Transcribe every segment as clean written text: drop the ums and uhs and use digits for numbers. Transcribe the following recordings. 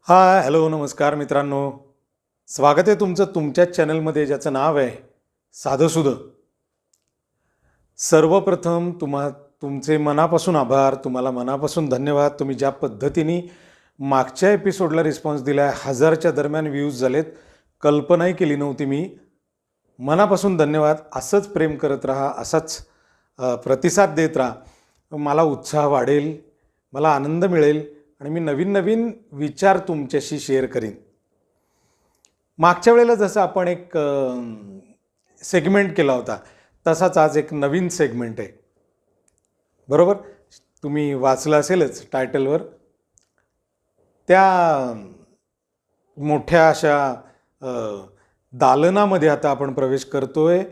Hi hello नमस्कार मित्रांनो. स्वागत आहे तुमचं तुमच्याच चॅनलमध्ये ज्याचं नाव आहे साधंसुधं. सर्वप्रथम तुमचे मनापासून आभार, तुम्हाला मनापासून धन्यवाद. तुम्ही ज्या पद्धतीने मागच्या एपिसोडला रिस्पॉन्स दिला आहे, 1000च्या दरम्यान व्ह्यूज झालेत, कल्पनाही केली नव्हती मी. मनापासून धन्यवाद. असंच प्रेम करत राहा, असाच प्रतिसाद देत राहा. मला उत्साह वाढेल, मला आनंद मिळेल आणि मी नवीन नवीन विचार तुमच्याशी शेअर करीन. मागच्या वेळेला जसं आपण एक सेगमेंट केला होता तसाच आज एक नवीन सेगमेंट आहे, बरोबर. तुम्ही वाचलं असेलच टायटलवर. त्या मोठ्या अशा दालनामध्ये आता आपण प्रवेश करतोय,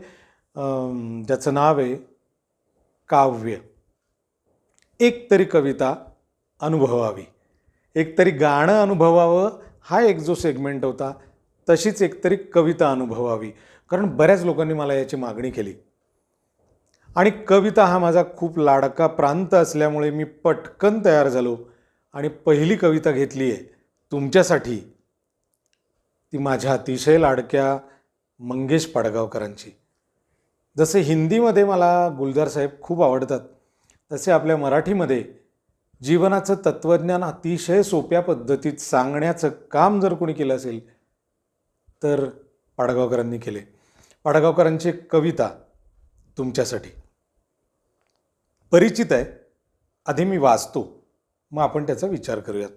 ज्याचं नाव आहे काव्य. एक तरी कविता अनुभवावी, एक तरी गाणं अनुभवावं, हा एक जो सेगमेंट होता. तशीच एकतरी कविता अनुभवावी, कारण बऱ्याच लोकांनी मला याची मागणी केली. आणि कविता हा माझा खूप लाडका प्रांत असल्यामुळे मी पटकन तयार झालो आणि पहिली कविता घेतली आहे तुमच्यासाठी. ती माझ्या अतिशय लाडक्या मंगेश पाडगावकरांची. जसे हिंदीमध्ये मला गुलजार साहेब खूप आवडतात, तसे आपल्या मराठीमध्ये जीवनाचं तत्त्वज्ञान अतिशय सोप्या पद्धतीत सांगण्याचं काम जर कोणी केलं असेल तर पाडगावकरांनी केले. पाडगावकरांची एक कविता तुमच्यासाठी परिचित आहे, आधी मी वाचतो, मग आपण त्याचा विचार करूयात.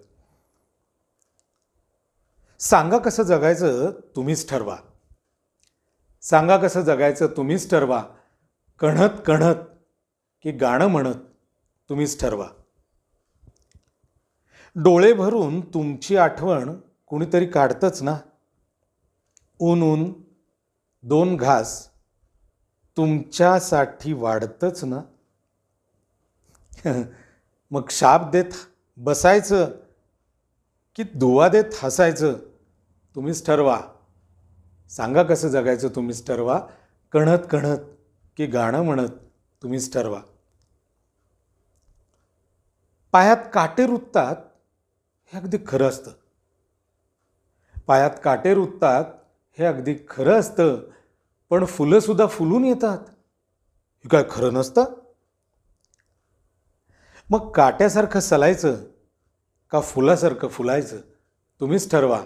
सांगा कसं जगायचं तुम्हीच ठरवा, सांगा कसं जगायचं तुम्हीच ठरवा, कणत कणत की गाणं म्हणत तुम्हीच ठरवा. डोळे भरून तुमची आठवण कुणीतरी काढतंच ना. ऊन ऊन दोन घास तुमच्यासाठी वाढतंच ना. मग शाप देत बसायचं की दुवा देत हसायचं तुम्हीच ठरवा. सांगा कसं जगायचं तुम्हीच ठरवा, कणत कणत की गाणं म्हणत तुम्हीच ठरवा. पायात काटे रुततात हे अगदी खरं असतं, पायात काटे रुततात हे अगदी खरं असतं, पण फुलंसुद्धा फुलून येतात हे काय खरं नसतं. मग काट्यासारखं सलायचं का फुलासारखं फुलायचं तुम्हीच ठरवा.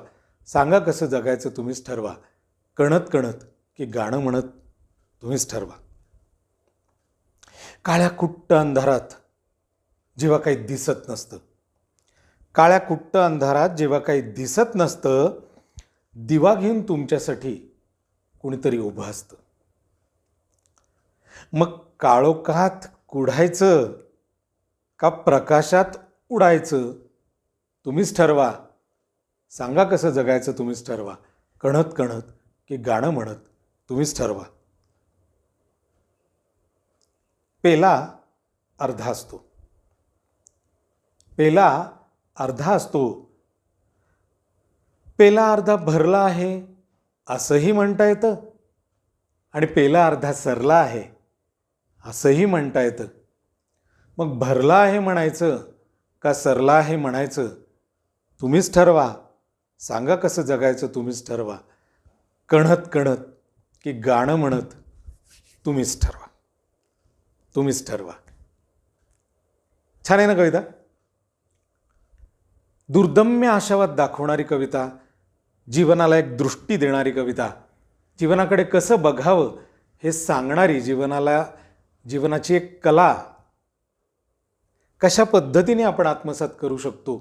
सांगा कसं जगायचं तुम्हीच ठरवा, कणत कणत की गाणं म्हणत तुम्हीच ठरवा. काळ्या कुट्ट अंधारात जेव्हा काही दिसत नसतं, काळ्या कुट्ट अंधारात जेव्हा काही दिसत नसतं, दिवा घेऊन तुमच्यासाठी कुणीतरी उभं असतं. मग काळोखात कुढायचं का प्रकाशात उडायचं तुम्हीच ठरवा. सांगा कसं जगायचं तुम्हीच ठरवा, कणत कणत की गाणं म्हणत तुम्हीच ठरवा. पेला अर्धा असतो, पेला अर्धा असतो, पेला अर्धा भरला आहे असंही म्हणता येतं आणि पेला अर्धा सरला आहे असंही म्हणता येतं. मग भरला आहे म्हणायचं का सरला आहे म्हणायचं तुम्हीच ठरवा. सांगा कसं जगायचं तुम्हीच ठरवा, कणत कणत की गाणं म्हणत तुम्हीच ठरवा, तुम्हीच ठरवा. छान आहे ना कविता? दुर्दम्य आशावाद दाखवणारी कविता, जीवनाला एक दृष्टी देणारी कविता, जीवनाकडे कसं बघावं हे सांगणारी, जीवनाची एक कला कशा पद्धतीने आपण आत्मसात करू शकतो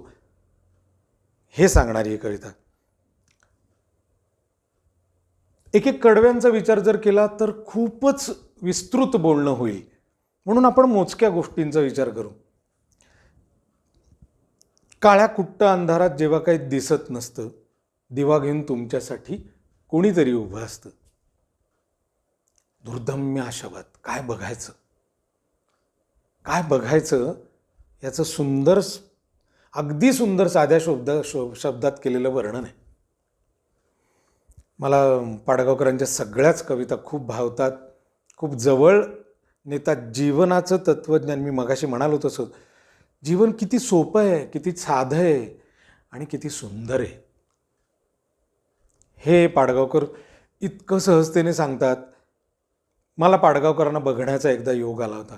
हे सांगणारी ही कविता. एक एक कडव्यांचा विचार जर केला तर खूपच विस्तृत बोलणं होईल, म्हणून आपण मोजक्या गोष्टींचा विचार करू. काळ्या कुट्ट अंधारात जेव्हा काही दिसत नसतं, दिवा घेऊन तुमच्यासाठी कोणीतरी उभं असतं. दुर्दम्य आशावाद, काय बघायचं, काय बघायचं याचं सुंदर, अगदी सुंदर साध्या शब्दात केलेलं वर्णन आहे. मला पाडगावकरांच्या सगळ्याच कविता खूप भावतात, खूप जवळ नेतात. जीवनाचं तत्त्वज्ञान, मी मगाशी म्हणालो तसं, जीवन किती सोपं आहे, किती साधं आहे. आणि किती सुंदर आहे. हे पाडगावकर इतकं सहजतेने सांगतात. मला पाडगावकरांना बघण्याचा एकदा योग आला होता.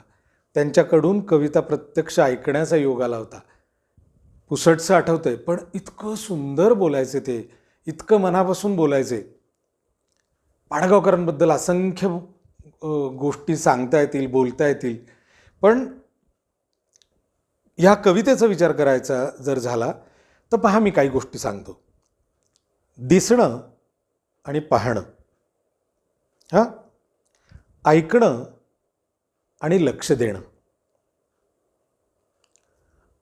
त्यांच्याकडून कविता प्रत्यक्ष ऐकण्याचा योग आला होता. पुसटचं आठवतंय, पण इतकं सुंदर बोलायचे ते, इतकं मनापासून बोलायचे. पाडगावकरांबद्दल असंख्य गोष्टी सांगता येतील, बोलता येतील. पण ह्या कवितेचा विचार करायचा जर झाला तर पहा, मी काही गोष्टी सांगतो. दिसणं आणि पाहणं, हां, ऐकणं आणि लक्ष देणं,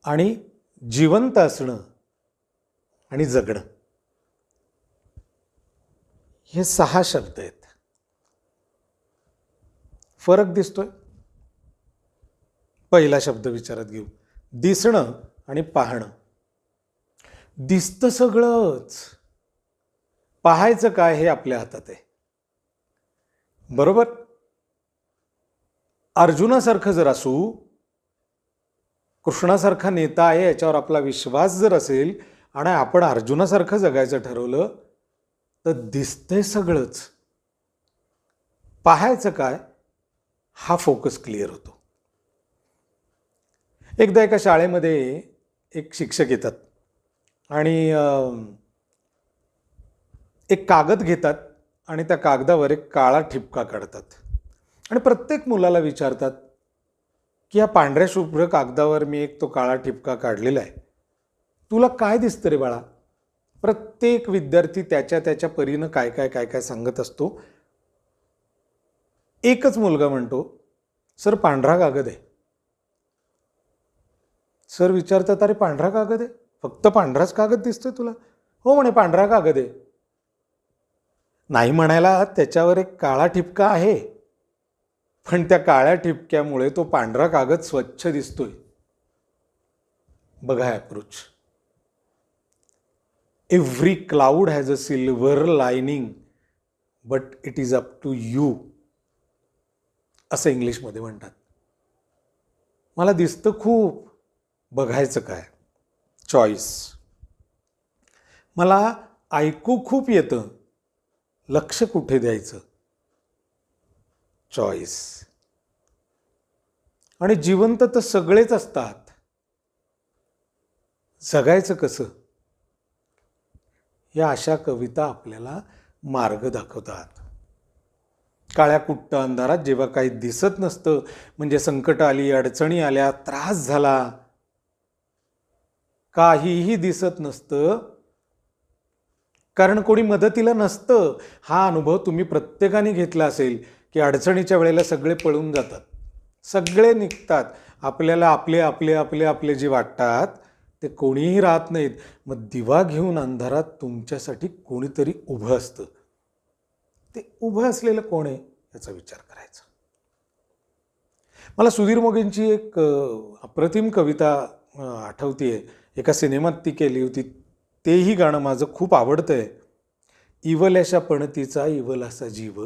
आणि जिवंत असणं आणि जगणं, हे 6 शब्द आहेत. फरक दिसतोय? पहिला शब्द विचारात घेऊ. दिसणं आणि पाहणं. दिसतं सगळंच, पाहायचं काय हे आपल्या हातात आहे. बरोबर? अर्जुनासारखं जर असू, कृष्णासारखा नेता आहे याच्यावर आपला विश्वास जर असेल आणि आपण अर्जुनासारखं जगायचं ठरवलं तर दिसतंय सगळंच, पाहायचं काय हा फोकस क्लिअर होतो. एकदा एका शाळेमध्ये एक शिक्षक येतात आणि एक कागद घेतात आणि त्या कागदावर एक काळा ठिपका काढतात आणि प्रत्येक मुलाला विचारतात की या पांढऱ्या शुभ्र कागदावर मी एक तो काळा ठिपका काढलेला आहे, तुला काय दिसतं रे बाळा? प्रत्येक विद्यार्थी त्याच्या त्याच्या परीनं काय काय काय काय सांगत असतो. एकच मुलगा म्हणतो, सर पांढरा कागद आहे. सर विचारतात, अरे पांढरा कागद आहे? फक्त पांढराच कागद दिसतोय तुला? हो म्हणे, पांढरा कागद आहे. नाही म्हणायला त्याच्यावर एक काळा ठिपका आहे, पण त्या काळ्या ठिपक्यामुळे तो पांढरा कागद स्वच्छ दिसतोय. बघा approach. Every cloud has a silver lining but it is up to you, असं इंग्लिशमध्ये म्हणतात. मला दिसतं खूप, बघायचं काय? चॉईस. मला ऐकू खूप येतं, लक्ष कुठे द्यायचं? चॉईस. आणि जिवंत तर सगळेच असतात, जगायचं कसं? या अशा कविता आपल्याला मार्ग दाखवतात. काळ्या कुट्ट अंधारात जेव्हा काही दिसत नसतं, म्हणजे संकट आली, अडचणी आल्या, त्रास झाला, काहीही दिसत नसतं, कारण कोणी मदतीला नसतं. हा अनुभव तुम्ही प्रत्येकाने घेतला असेल की अडचणीच्या वेळेला सगळे पळून जातात, सगळे निघतात. आपल्याला आपले आपले आपले आपले जे वाटतात ते कोणीही राहत नाहीत. मग दिवा घेऊन अंधारात तुमच्यासाठी कोणीतरी उभं असतं. ते उभं असलेलं कोण आहे याचा विचार करायचा. मला सुधीर मोघेंची एक अप्रतिम कविता आठवतीये. एका सिनेमात ती केली होती. तेही गाणं माझं खूप आवडतंय. इवल्याशा पणतीचा इवलासा जीव,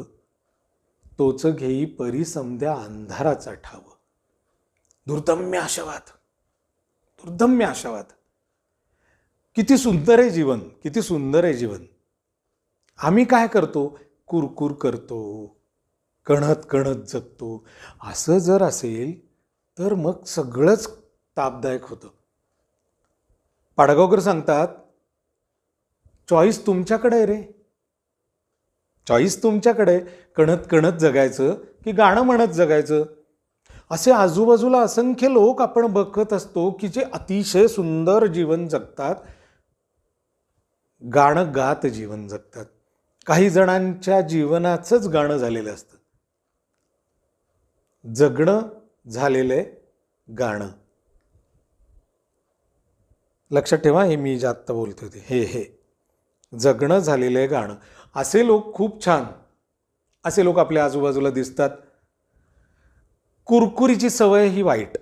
तोच घेई परी समद्या अंधाराचा ठाव. दुर्दम्य आशावाद, दुर्दम्य आशावाद. किती सुंदर आहे जीवन, किती सुंदर आहे जीवन. आम्ही काय करतो? कुरकुर करतो, कणत कणत जगतो. असं जर असेल तर मग सगळंच तापदायक होतं. पाडगावकर सांगतात, चॉईस तुमच्याकडे आहे रे, चॉईस तुमच्याकडे. कणत कणत जगायचं की गाणं म्हणत जगायचं? असे आजूबाजूला असंख्य लोक आपण बघत असतो की जे अतिशय सुंदर जीवन जगतात, गाणं गात जीवन जगतात. काही जणांच्या जीवनाचंच गाणं झालेलं असतं, जगणं झालेलं गाणं. लक्षात ठेवा, हे मी जे आत्ता बोलतो होते, हे जगणं झालेलं आहे गाणं. असे लोक खूप छान, असे लोक आपल्या आजूबाजूला दिसतात. कुरकुरीची सवय ही वाईट.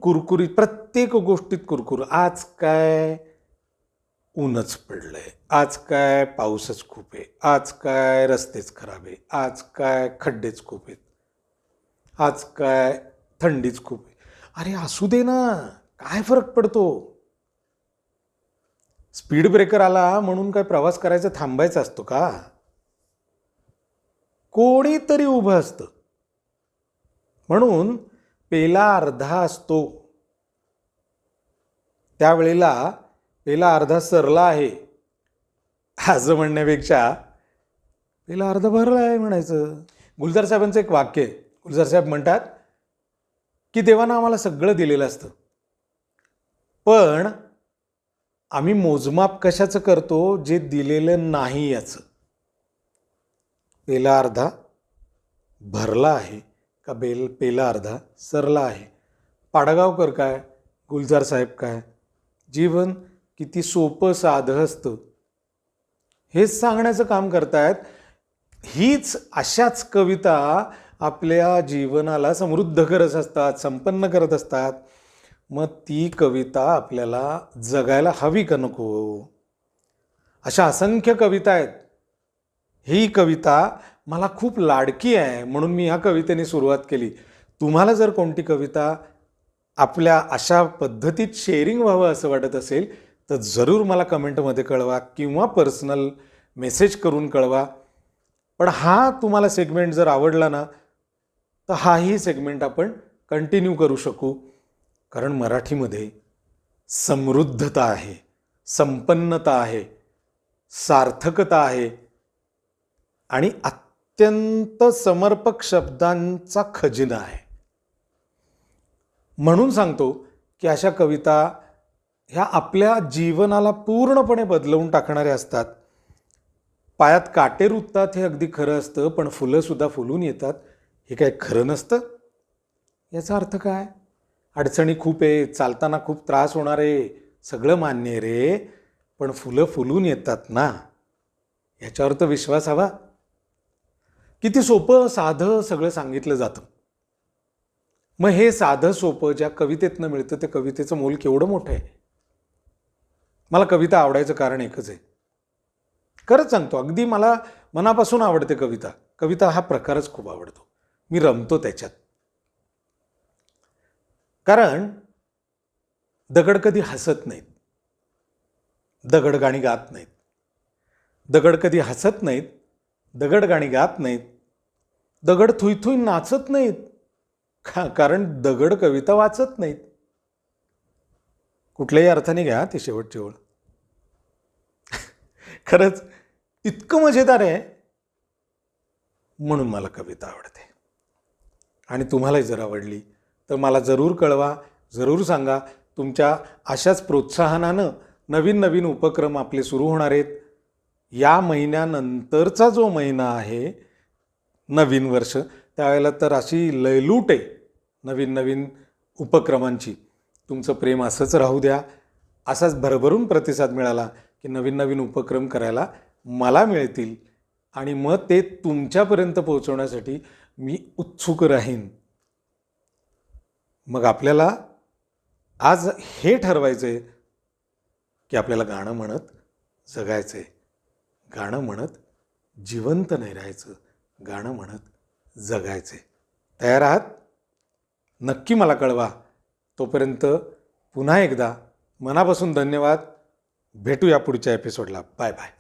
कुरकुरी, प्रत्येक गोष्टीत कुरकुर. आज काय ऊनच पडलंय, आज काय पाऊसच खूप आहे, आज काय रस्तेच खराब आहे, आज काय खड्डेच खूप आहेत, आज काय थंडीच खूप आहे. अरे असू दे ना, काय फरक पडतो? स्पीड ब्रेकर आला म्हणून काय प्रवास करायचा थांबायचा असतो का? कोणीतरी उभं असतं. म्हणून पेला अर्धा असतो. त्यावेळेला पेला अर्धा सरला आहे असं म्हणण्यापेक्षा पेला अर्धा भरला आहे म्हणायचं. गुलजार साहेबांचं एक वाक्य आहे. गुलजार साहेब म्हणतात की देवानं आम्हाला सगळं दिलेलं असतं, पण आम्ही मोजमाप कशाचं करतो? जे दिलेलं नाही याचं. पेला अर्धा भरला आहे का पेला अर्धा सरला आहे. पाडगावकर काय, गुलजार साहेब काय, जीवन किती सोपं साधं असतं हेच सांगण्याचं काम करतायत. हीच अशाच कविता आपल्या जीवनाला समृद्ध करत असतात, संपन्न करत असतात. मग ती कविता आपल्याला जगायला हवी का नको? अशा असंख्य कविता आहेत. ही कविता मला खूप लाडकी आहे म्हणून मी ह्या कवितेने सुरुवात केली. तुम्हाला जर कोणती कविता आपल्या अशा पद्धतीत शेअरिंग व्हावं असं वाटत असेल तर जरूर मला कमेंटमध्ये कळवा किंवा पर्सनल मेसेज करून कळवा. पण हा तुम्हाला सेगमेंट जर आवडला ना तर हाही सेगमेंट आपण कंटिन्यू करू शकू, कारण मराठीमध्ये समृद्धता आहे, संपन्नता आहे, सार्थकता आहे आणि अत्यंत समर्पक शब्दांचा खजिना आहे. म्हणून सांगतो की अशा कविता ह्या आपल्या जीवनाला पूर्णपणे बदलवून टाकणाऱ्या असतात. पायात काटे रुततात हे अगदी खरं असतं, पण फुलंसुद्धा फुलून येतात हे काय खरं नसतं. याचा अर्थ काय? अडचणी खूप आहे, चालताना खूप त्रास होणार आहे, सगळं मान्य आहे रे, पण फुलं फुलून येतात ना, याच्यावर तर विश्वास हवा. किती सोपं साधं सगळं सांगितलं जातं. मग हे साधं सोपं ज्या कवितेतनं मिळतं त्या कवितेचं मोल केवढं मोठं आहे. मला कविता आवडायचं कारण एकच आहे. खरंच सांगतो, अगदी मला मनापासून आवडते कविता. कविता हा प्रकारच खूप आवडतो. मी रमतो त्याच्यात. कारण दगड कधी हसत नाहीत, दगड गाणी गात नाहीत. दगड कधी हसत नाहीत, दगड गाणी गात नाहीत. दगड थुई नाचत नाहीत, कारण दगड कविता वाचत नाहीत. कुठल्याही अर्थाने घ्या ती शेवटची ओळ. खरंच इतकं मजेदार आहे म्हणून मला कविता आवडते. आणि तुम्हालाही जर आवडली तर मला जरूर कळवा, जरूर सांगा. तुमच्या अशाच प्रोत्साहनानं नवीन नवीन उपक्रम आपले सुरू होणार आहेत. या महिन्यानंतरचा जो महिना आहे नवीन वर्ष, त्यावेळेला तर अशी लयलूट आहे नवीन नवीन उपक्रमांची. तुमचं प्रेम असंच राहू द्या. असाच भरभरून प्रतिसाद मिळाला की नवीन नवीन उपक्रम करायला मला मिळतील आणि मग ते तुमच्यापर्यंत पोहोचवण्यासाठी मी उत्सुक राहीन. मग आपल्याला आज हे ठरवायचं आहे की आपल्याला गाणं म्हणत जगायचं आहे, गाणं म्हणत जिवंत नाही राहायचं, गाणं म्हणत जगायचं आहे. तयार आहात? नक्की मला कळवा. तोपर्यंत पुन्हा एकदा मनापासून धन्यवाद. भेटूया पुढच्या एपिसोडला. Bye bye.